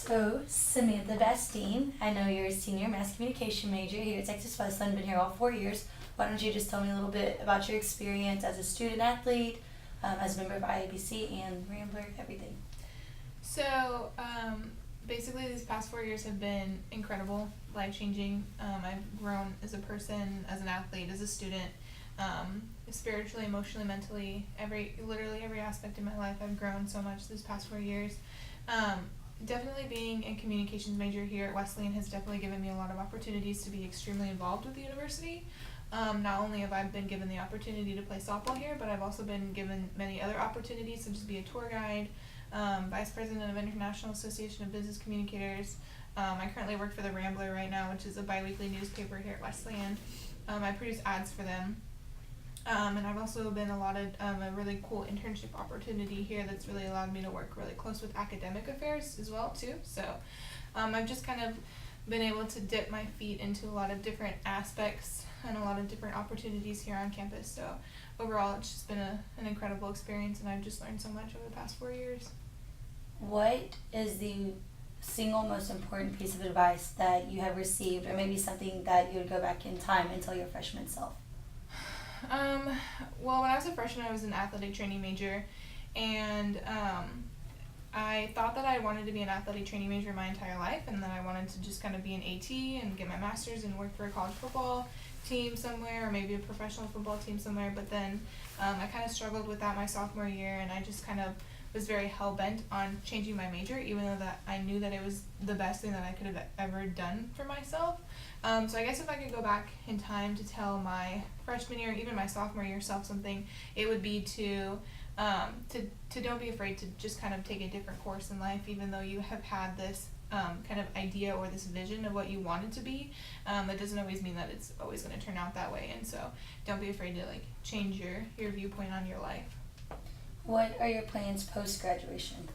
So, Samantha Bastien, I know you're a senior mass communication major here at Texas Wesleyan, been here all 4 years. Why don't you just tell me a little bit about your experience as a student athlete, as a member of IABC and Rambler, everything? So, basically these past 4 years have been incredible, life-changing. I've grown as a person, as an athlete, as a student, spiritually, emotionally, mentally, literally every aspect of my life. I've grown so much these past 4 years. Definitely being a communications major here at Wesleyan has definitely given me a lot of opportunities to be extremely involved with the university. Not only have I been given the opportunity to play softball here, but I've also been given many other opportunities, such as be a tour guide, Vice President of International Association of Business Communicators. I currently work for the Rambler right now, which is a biweekly newspaper here at Wesleyan. I produce ads for them. And I've also been allotted a really cool internship opportunity here that's really allowed me to work really close with academic affairs as well too. So I've just kind of been able to dip my feet into a lot of different aspects and a lot of different opportunities here on campus. So overall, it's just been an incredible experience, and I've just learned so much over the past 4 years. What is the single most important piece of advice that you have received, or maybe something that you would go back in time and tell your freshman self? Well, when I was a freshman, I was an athletic training major, and I thought that I wanted to be an athletic training major my entire life, and then I wanted to just kind of be an AT and get my master's and work for a college football team somewhere, or maybe a professional football team somewhere. But then I kind of struggled with that my sophomore year, and I just kind of was very hell-bent on changing my major, even though that I knew that it was the best thing that I could have ever done for myself. So I guess if I could go back in time to tell my freshman year, even my sophomore year self something, it would be to don't be afraid to just kind of take a different course in life, even though you have had this kind of idea or this vision of what you want it to be. That doesn't always mean that it's always going to turn out that way, and so don't be afraid to change your viewpoint on your life. What are your plans post-graduation?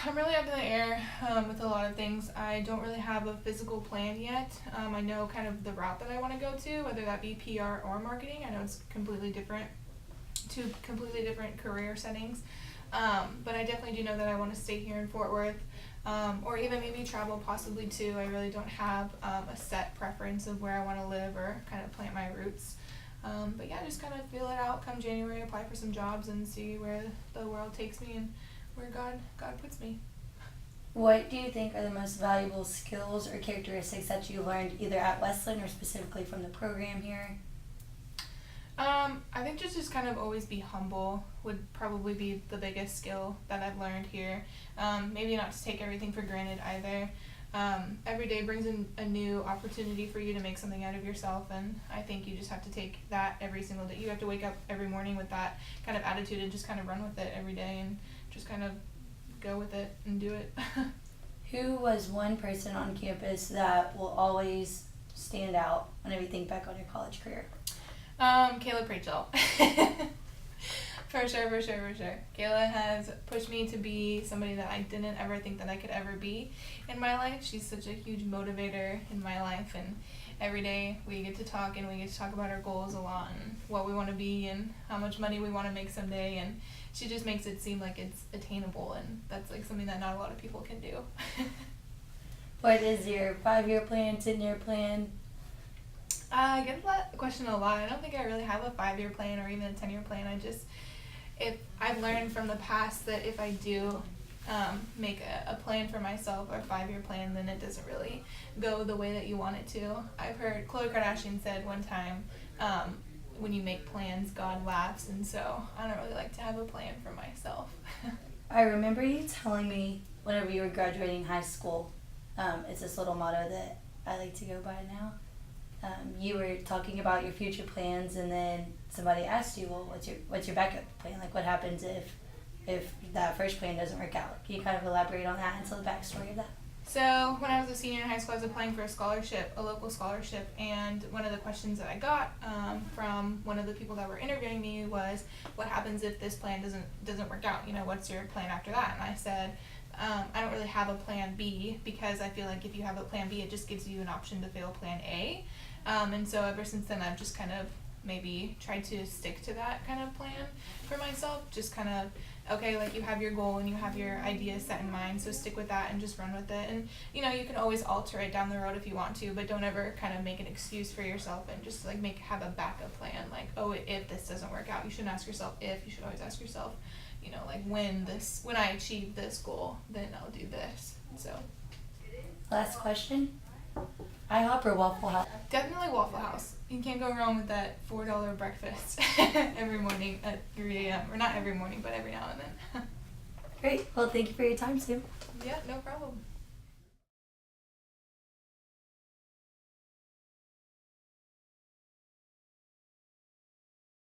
I'm really up in the air with a lot of things. I don't really have a physical plan yet. I know kind of the route that I want to go to, whether that be PR or marketing. I know it's two completely different career settings, but I definitely do know that I want to stay here in Fort Worth, or even maybe travel possibly too. I really don't have a set preference of where I want to live or kind of plant my roots. But yeah, just kind of feel it out come January, apply for some jobs and see where the world takes me and where God puts me. What do you think are the most valuable skills or characteristics that you learned either at Wesleyan or specifically from the program here? I think just kind of always be humble would probably be the biggest skill that I've learned here. Maybe not to take everything for granted either. Every day brings in a new opportunity for you to make something out of yourself, and I think you just have to take that every single day. You have to wake up every morning with that kind of attitude and just kind of run with it every day and just kind of go with it and do it. Who was one person on campus that will always stand out whenever you think back on your college career? Kayla Prachel. For sure. Kayla has pushed me to be somebody that I didn't ever think that I could ever be in my life. She's such a huge motivator in my life, and every day we get to talk, and we get to talk about our goals a lot and what we want to be and how much money we want to make someday, and she just makes it seem like it's attainable, and that's something that not a lot of people can do. What is your 5-year plan, 10-year plan? I get that question a lot. I don't think I really have a 5-year plan or even a 10-year plan. If I've learned from the past that if I do make a plan for myself or a 5-year plan, then it doesn't really go the way that you want it to. I've heard Khloe Kardashian said one time, when you make plans, God laughs, and so I don't really like to have a plan for myself. I remember you telling me whenever you were graduating high school, it's this little motto that I like to go by now. You were talking about your future plans, and then somebody asked you, well, what's your backup plan? What happens if that first plan doesn't work out? Can you kind of elaborate on that and tell the backstory of that? So when I was a senior in high school, I was applying for a local scholarship, and one of the questions that I got from one of the people that were interviewing me was, what happens if this plan doesn't work out? What's your plan after that? And I said, I don't really have a plan B, because I feel like if you have a plan B, it just gives you an option to fail plan A. And so ever since then, I've just kind of maybe tried to stick to that kind of plan for myself, just kind of okay, like you have your goal and you have your ideas set in mind, so stick with that and just run with it. And you know, you can always alter it down the road if you want to, but don't ever kind of make an excuse for yourself and just like have a backup plan. Like, oh, if this doesn't work out, you shouldn't ask yourself if, you should always ask yourself, you know, like when I achieve this goal, then I'll do this. So Last question. IHOP or Waffle House? definitely Waffle House. You can't go wrong with that $4 breakfast every morning at 3 a.m. Or not every morning, but every now and then. Great. Well, thank you for your time, Sue. Yeah, no problem.